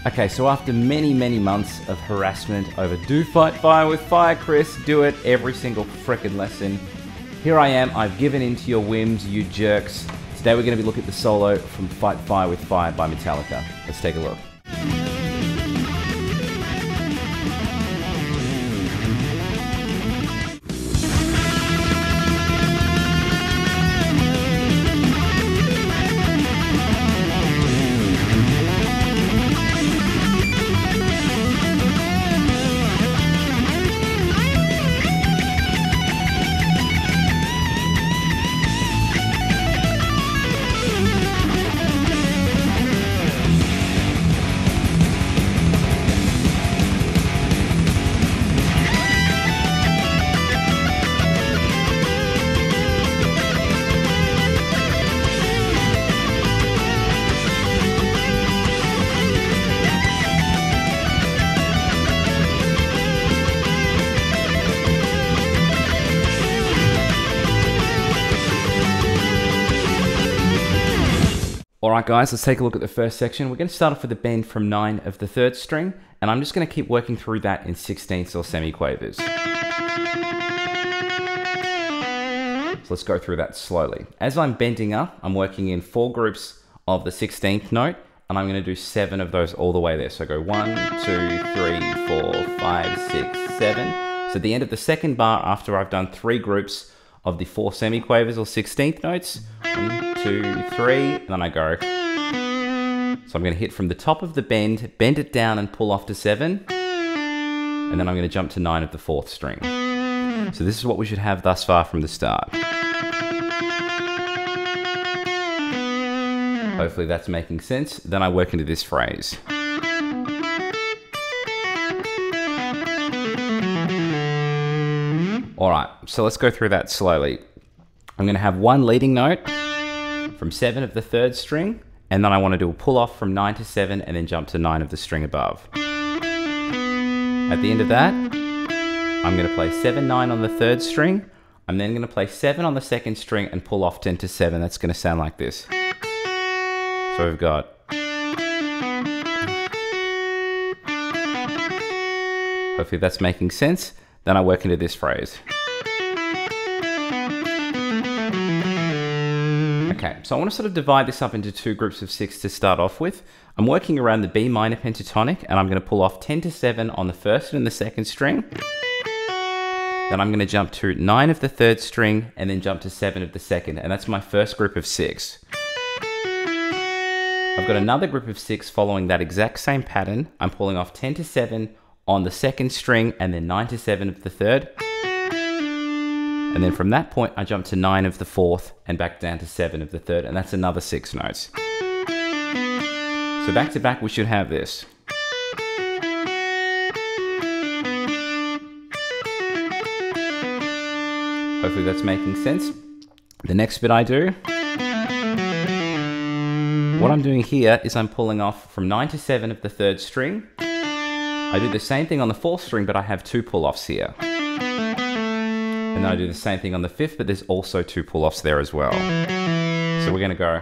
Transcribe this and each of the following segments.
Okay, so after many months of harassment over do fight fire with fire, Chris, do it every single frickin' lesson. Here I am, I've given in to your whims, you jerks. Today we're going to be looking at the solo from Fight Fire with Fire by Metallica. Let's take a look. Alright guys, let's take a look at the first section. We're going to start off with a bend from 9 of the 3rd string, and I'm just going to keep working through that in 16ths or semiquavers. So let's go through that slowly. As I'm bending up, I'm working in 4 groups of the 16th note, and I'm going to do 7 of those all the way there. So I go 1, 2, 3, 4, 5, 6, 7. So at the end of the second bar, after I've done 3 groups of the 4 semiquavers or 16th notes, 1, 2, 3, and then I go. So I'm going to hit from the top of the bend it down and pull off to 7, and then I'm going to jump to 9 of the 4th string. So this is what we should have thus far from the start. Hopefully that's making sense. Then I work into this phrase. Alright, so let's go through that slowly. I'm going to have 1 leading note from 7 of the 3rd string, and then I want to do a pull off from 9 to 7 and then jump to 9 of the string above. At the end of that, I'm going to play 7, 9 on the 3rd string. I'm then going to play 7 on the 2nd string and pull off 10 to 7. That's going to sound like this. So we've got. Hopefully that's making sense. Then I work into this phrase. Okay, so I want to sort of divide this up into 2 groups of 6 to start off with. I'm working around the B minor pentatonic, and I'm going to pull off 10 to 7 on the 1st and the 2nd string. Then I'm going to jump to 9 of the 3rd string, and then jump to 7 of the 2nd, and that's my first group of 6. I've got another group of 6 following that exact same pattern. I'm pulling off 10 to 7 on the 2nd string, and then 9 to 7 of the 3rd. And then from that point, I jump to 9 of the 4th and back down to 7 of the 3rd, and that's another 6 notes. So back to back, we should have this. Hopefully that's making sense. The next bit I do, what I'm doing here is I'm pulling off from 9 to 7 of the 3rd string. I do the same thing on the 4th string, but I have 2 pull-offs here. And then I do the same thing on the 5th, but there's also 2 pull-offs there as well. So we're going to go.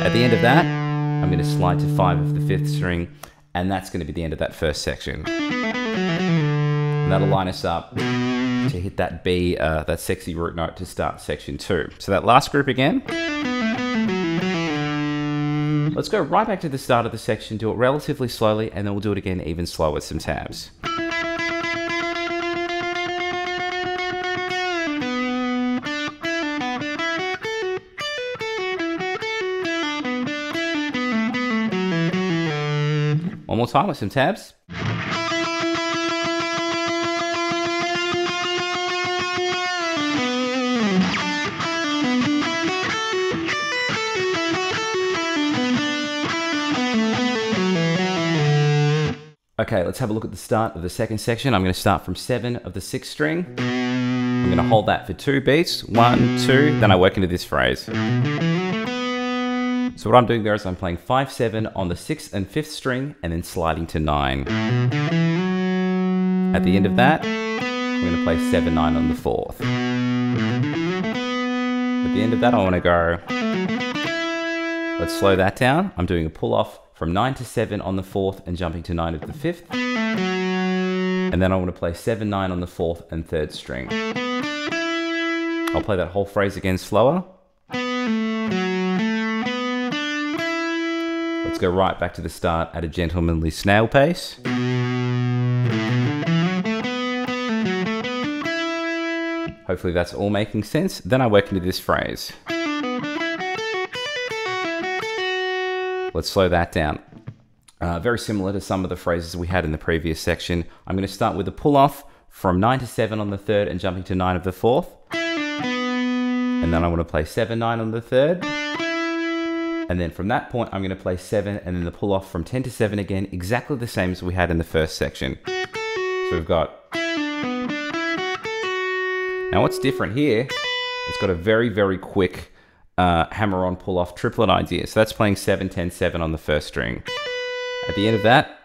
At the end of that, I'm going to slide to 5 of the 5th string, and that's going to be the end of that first section. And that'll line us up to hit that B, that sexy root note to start section 2. So that last group again. Let's go right back to the start of the section, do it relatively slowly, and then we'll do it again even slower with some tabs. One more time with some tabs. Okay, let's have a look at the start of the second section. I'm going to start from 7 of the 6th string. I'm going to hold that for 2 beats. 1, 2, then I work into this phrase. So what I'm doing there is I'm playing 5, 7 on the 6th and 5th string, and then sliding to 9. At the end of that, I'm going to play 7, 9 on the 4th. At the end of that, I want to go. Let's slow that down. I'm doing a pull off from 9 to 7 on the 4th and jumping to 9 of the 5th. And then I want to play 7, 9 on the 4th and 3rd string. I'll play that whole phrase again slower. Let's go right back to the start at a gentlemanly snail pace. Hopefully that's all making sense. Then I work into this phrase. Let's slow that down. Very similar to some of the phrases we had in the previous section. I'm going to start with a pull off from 9 to 7 on the 3rd and jumping to 9 of the 4th. And then I want to play 7, 9 on the 3rd. And then from that point, I'm going to play 7 and then the pull off from 10 to 7 again, exactly the same as we had in the first section. So we've got... Now what's different here, it's got a very, very quick hammer-on pull-off triplet idea. So that's playing 7, 10, 7 on the first string. At the end of that,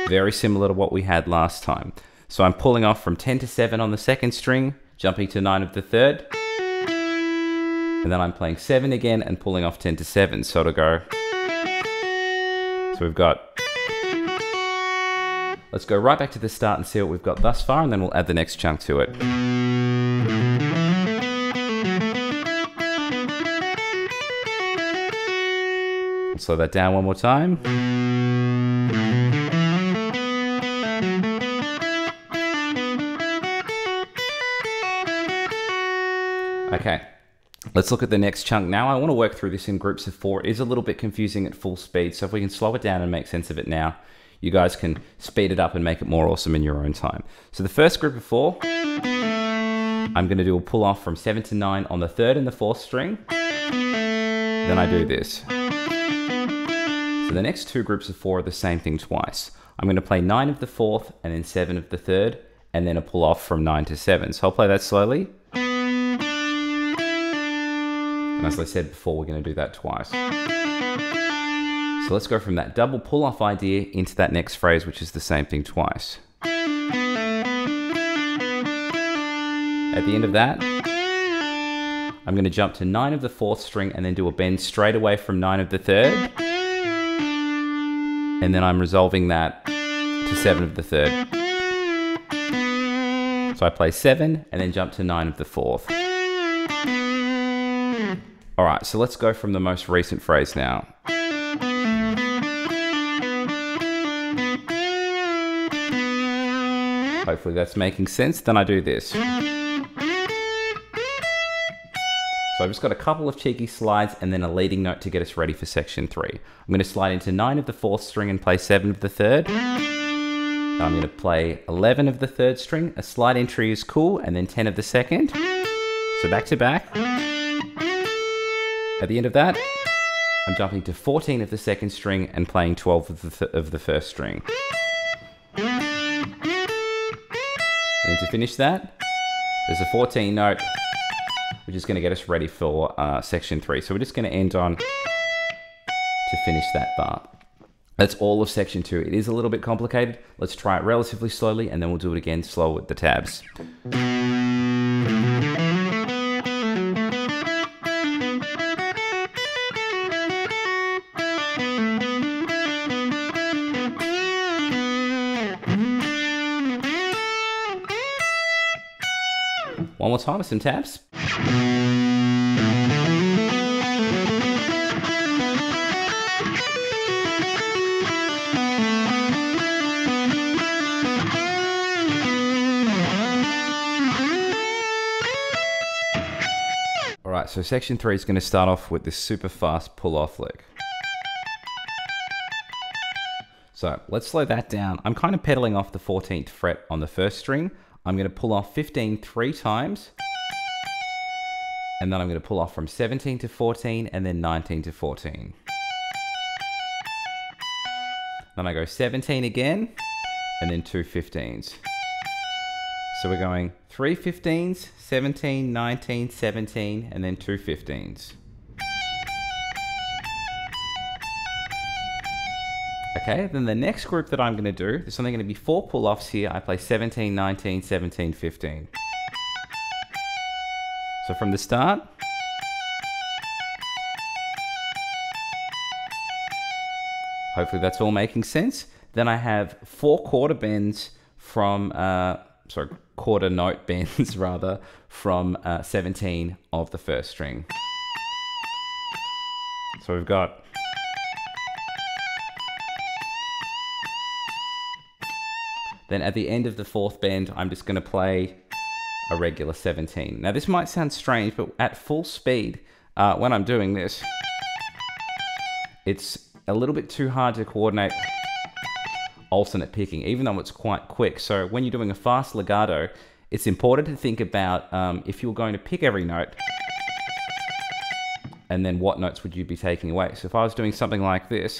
very similar to what we had last time. So I'm pulling off from 10 to 7 on the second string, jumping to 9 of the 3rd. And then I'm playing 7 again and pulling off 10 to 7. So it'll go... So we've got... Let's go right back to the start and see what we've got thus far, and then we'll add the next chunk to it. Slow that down one more time. Okay, let's look at the next chunk now. I want to work through this in groups of 4. It is a little bit confusing at full speed, so if we can slow it down and make sense of it now, you guys can speed it up and make it more awesome in your own time. So the first group of 4, I'm going to do a pull off from 7 to 9 on the 3rd and the 4th string. Then I do this. So the next 2 groups of 4 are the same thing twice. I'm going to play 9 of the 4th and then 7 of the 3rd and then a pull off from 9 to 7. So I'll play that slowly. And as I said before, we're going to do that twice. So let's go from that double pull off idea into that next phrase, which is the same thing twice. At the end of that, I'm going to jump to 9 of the 4th string and then do a bend straight away from 9 of the 3rd. And then I'm resolving that to 7 of the 3rd. So I play 7 and then jump to 9 of the 4th. All right, so let's go from the most recent phrase now. Hopefully that's making sense. Then I do this. So I've just got a couple of cheeky slides and then a leading note to get us ready for section 3. I'm going to slide into 9 of the 4th string and play 7 of the 3rd. Then I'm going to play 11 of the 3rd string. A slide entry is cool, and then 10 of the 2nd. So back to back. At the end of that, I'm jumping to 14 of the 2nd string and playing 12 of the 1st string. And then to finish that, there's a 14 note, which is going to get us ready for section 3. So we're just going to end on to finish that bar. That's all of section 2. It is a little bit complicated. Let's try it relatively slowly, and then we'll do it again slow with the tabs. One more time with some tabs. All right, so section 3 is going to start off with this super fast pull-off lick. So let's slow that down. I'm kind of pedaling off the 14th fret on the 1st string. I'm going to pull off 15 3 times, and then I'm going to pull off from 17 to 14 and then 19 to 14. Then I go 17 again and then 2 15s. So we're going 3 15s, 17, 19, 17, and then 2 15s. Okay, then the next group that I'm going to do, there's only going to be 4 pull-offs here. I play 17, 19, 17, 15. So from the start, Hopefully that's all making sense. Then I have 4 quarter bends from, quarter note bends rather, from 17 of the first string. So we've got then at the end of the 4th bend, I'm just going to play a regular 17. Now this might sound strange, but at full speed, when I'm doing this, it's a little bit too hard to coordinate alternate picking, even though it's quite quick. So when you're doing a fast legato, it's important to think about if you're going to pick every note, and then what notes would you be taking away. So if I was doing something like this,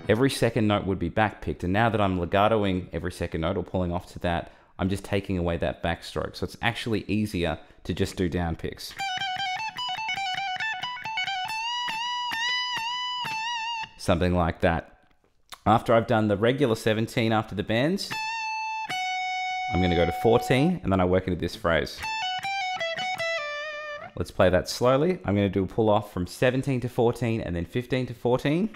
every second note would be backpicked. And now that I'm legatoing every second note or pulling off to that, I'm just taking away that backstroke. So it's actually easier to just do down picks. Something like that. After I've done the regular 17 after the bends, I'm going to go to 14, and then I work into this phrase. Let's play that slowly. I'm going to do a pull off from 17 to 14 and then 15 to 14.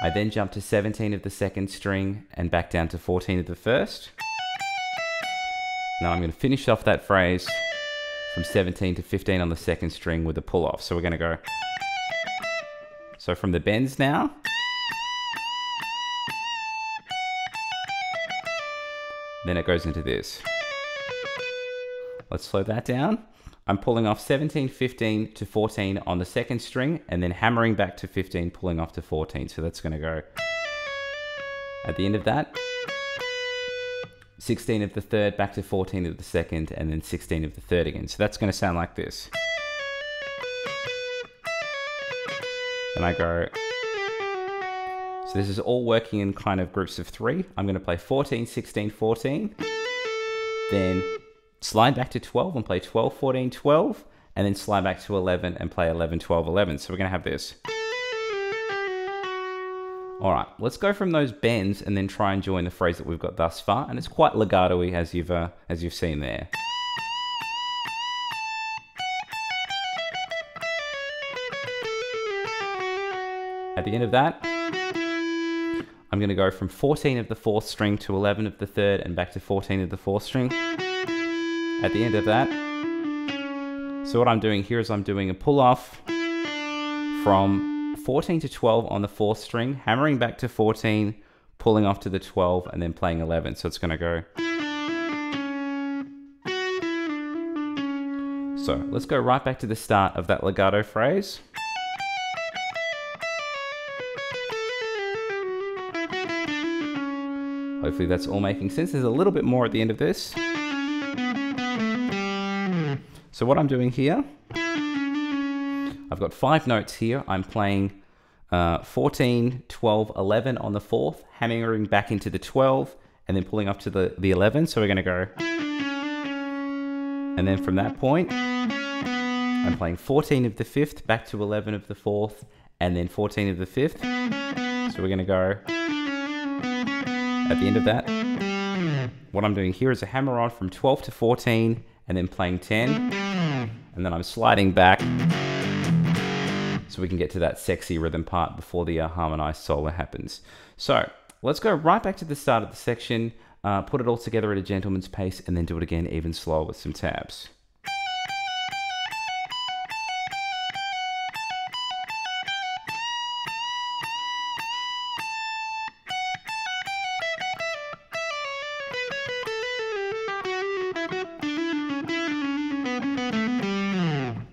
I then jump to 17 of the second string and back down to 14 of the first. Now I'm going to finish off that phrase from 17 to 15 on the second string with a pull off. So we're going to go. So from the bends now. Then it goes into this. Let's slow that down. I'm pulling off 17, 15 to 14 on the second string, and then hammering back to 15, pulling off to 14. So that's going to go at the end of that. 16 of the third, back to 14 of the second, and then 16 of the third again. So that's going to sound like this. Then I go. So this is all working in kind of groups of 3. I'm going to play 14, 16, 14. Then slide back to 12 and play 12, 14, 12. And then slide back to 11 and play 11, 12, 11. So we're going to have this. All right, let's go from those bends and then try and join the phrase that we've got thus far. And it's quite legato-y as you've seen there. At the end of that, I'm going to go from 14 of the 4th string to 11 of the 3rd and back to 14 of the 4th string. At the end of that, so what I'm doing here is I'm doing a pull off from 14 to 12 on the 4th string, hammering back to 14, pulling off to the 12, and then playing 11. So it's going to go. So let's go right back to the start of that legato phrase. Hopefully that's all making sense. There's a little bit more at the end of this. So what I'm doing here, I've got 5 notes here. I'm playing 14, 12, 11 on the 4th, hammering back into the 12, and then pulling up to the 11. So we're going to go. And then from that point, I'm playing 14 of the 5th, back to 11 of the 4th, and then 14 of the 5th. So we're going to go. At the end of that, what I'm doing here is a hammer on from 12 to 14 and then playing 10, and then I'm sliding back so we can get to that sexy rhythm part before the harmonized solo happens. So let's go right back to the start of the section, put it all together at a gentleman's pace, and then do it again even slower with some tabs.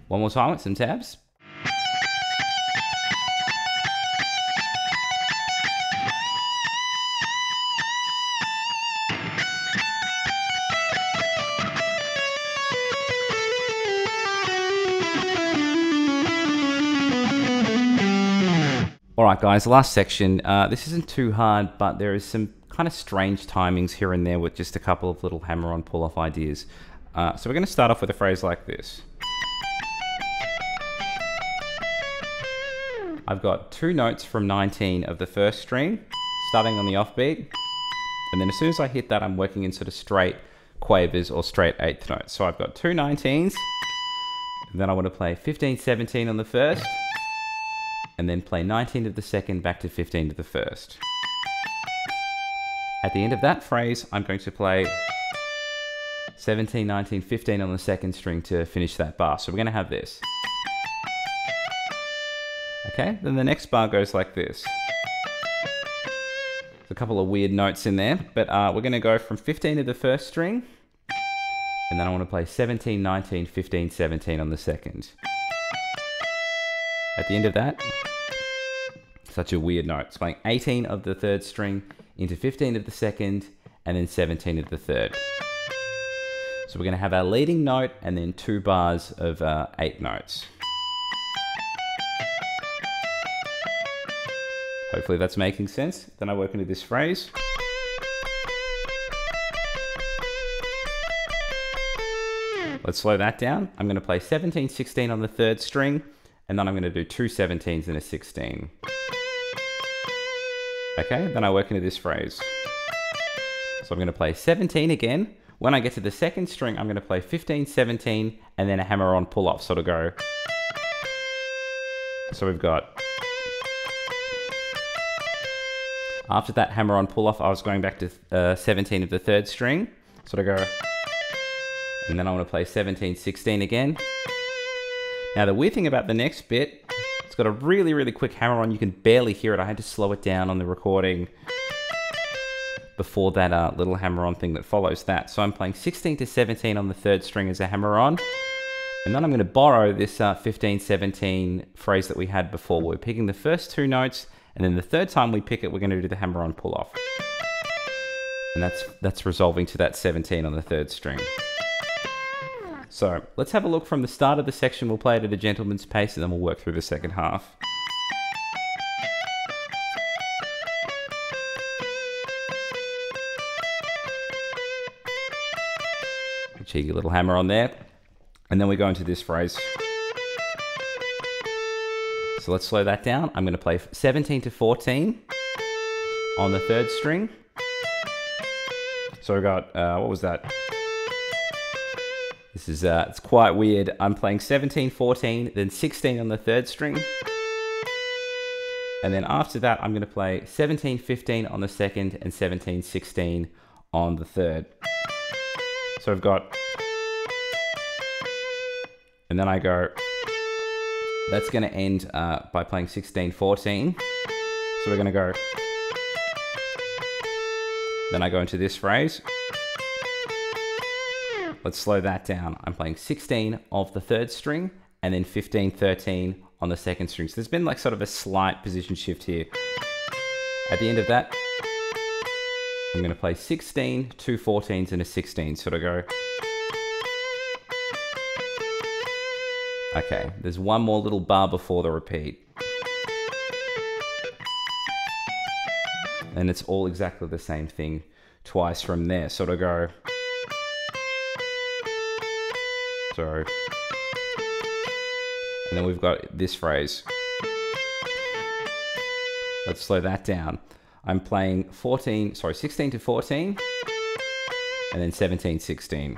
One more time with some tabs. All right, guys, last section. This isn't too hard, but there is some kind of strange timings here and there with just a couple of little hammer-on pull-off ideas. So we're going to start off with a phrase like this. I've got 2 notes from 19 of the first string, starting on the offbeat, and then as soon as I hit that, I'm working in sort of straight quavers or straight 8th notes. So I've got 2 19s, and then I want to play 15, 17 on the first, and then play 19 of the second back to 15 of the first. At the end of that phrase, I'm going to play 17, 19, 15 on the second string to finish that bar. So we're going to have this. Okay, then the next bar goes like this. There's a couple of weird notes in there, but we're going to go from 15 of the first string, and then I want to play 17, 19, 15, 17 on the second. At the end of that, such a weird note. It's playing 18 of the third string into 15 of the second, and then 17 of the third. So we're going to have our leading note and then 2 bars of 8 notes. Hopefully that's making sense. Then I work into this phrase. Let's slow that down. I'm going to play 17, 16 on the third string, and then I'm going to do 2 17s and a 16. Okay, then I work into this phrase. So I'm going to play 17 again. When I get to the second string, I'm going to play 15, 17, and then a hammer-on pull-off. So it'll go. So we've got. After that hammer-on pull-off, I was going back to 17 of the third string. So it'll go. And then I want to play 17, 16 again. Now the weird thing about the next bit, it's got a really, really quick hammer-on. You can barely hear it. I had to slow it down on the recording before that little hammer-on thing that follows that. So I'm playing 16 to 17 on the third string as a hammer-on. And then I'm going to borrow this 15, 17 phrase that we had before. We're picking the first 2 notes, and then the third time we pick it, we're going to do the hammer-on pull-off. And that's resolving to that 17 on the third string. So let's have a look from the start of the section. We'll play it at a gentleman's pace, and then we'll work through the second half. A cheeky little hammer on there. And then we go into this phrase. So let's slow that down. I'm going to play 17 to 14 on the third string. So we got, what was that? This is, it's quite weird. I'm playing 17, 14, then 16 on the third string. And then after that, I'm going to play 17, 15 on the second and 17, 16 on the third. So I've got, and then I go, that's going to end by playing 16, 14. So we're going to go, then I go into this phrase. Let's slow that down. I'm playing 16 of the third string and then 15, 13 on the second string. So there's been like sort of a slight position shift here. At the end of that, I'm going to play 16, 2 14s and a 16. So to go. Okay, there's one more little bar before the repeat. And it's all exactly the same thing twice from there. So to go. So, and then we've got this phrase. Let's slow that down. I'm playing 16 to 14, and then 17, 16.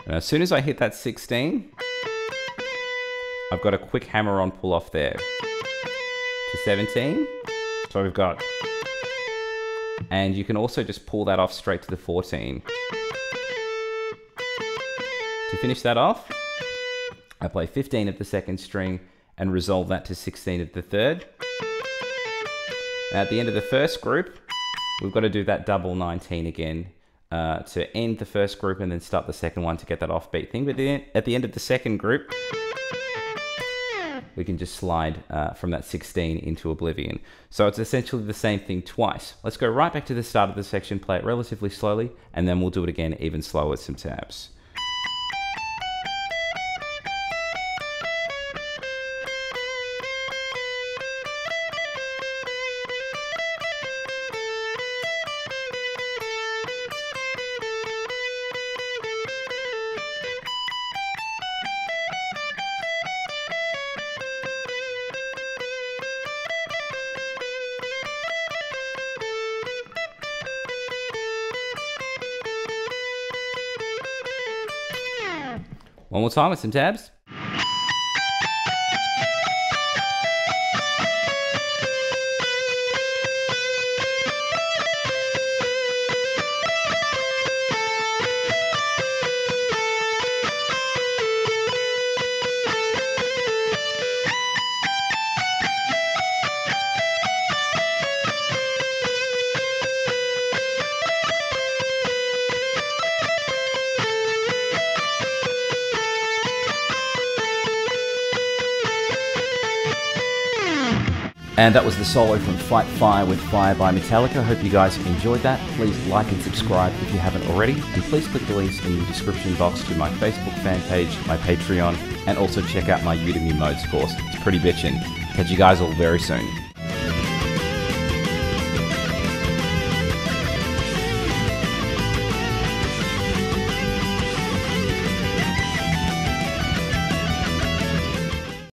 And as soon as I hit that 16, I've got a quick hammer-on pull-off there to 17. So we've got, and you can also just pull that off straight to the 14. To finish that off, I play 15 of the second string and resolve that to 16 of the third. Now at the end of the first group, we've got to do that double 19 again to end the first group and then start the second one to get that offbeat thing. But at the end of the second group, we can just slide from that 16 into oblivion. So it's essentially the same thing twice. Let's go right back to the start of the section, play it relatively slowly, and then we'll do it again even slower with some tabs. One more time with some tabs. And that was the solo from Fight Fire with Fire by Metallica. Hope you guys enjoyed that. Please like and subscribe if you haven't already. And please click the links in the description box to my Facebook fan page, my Patreon, and also check out my Udemy Modes course. It's pretty bitchin'. Catch you guys all very soon.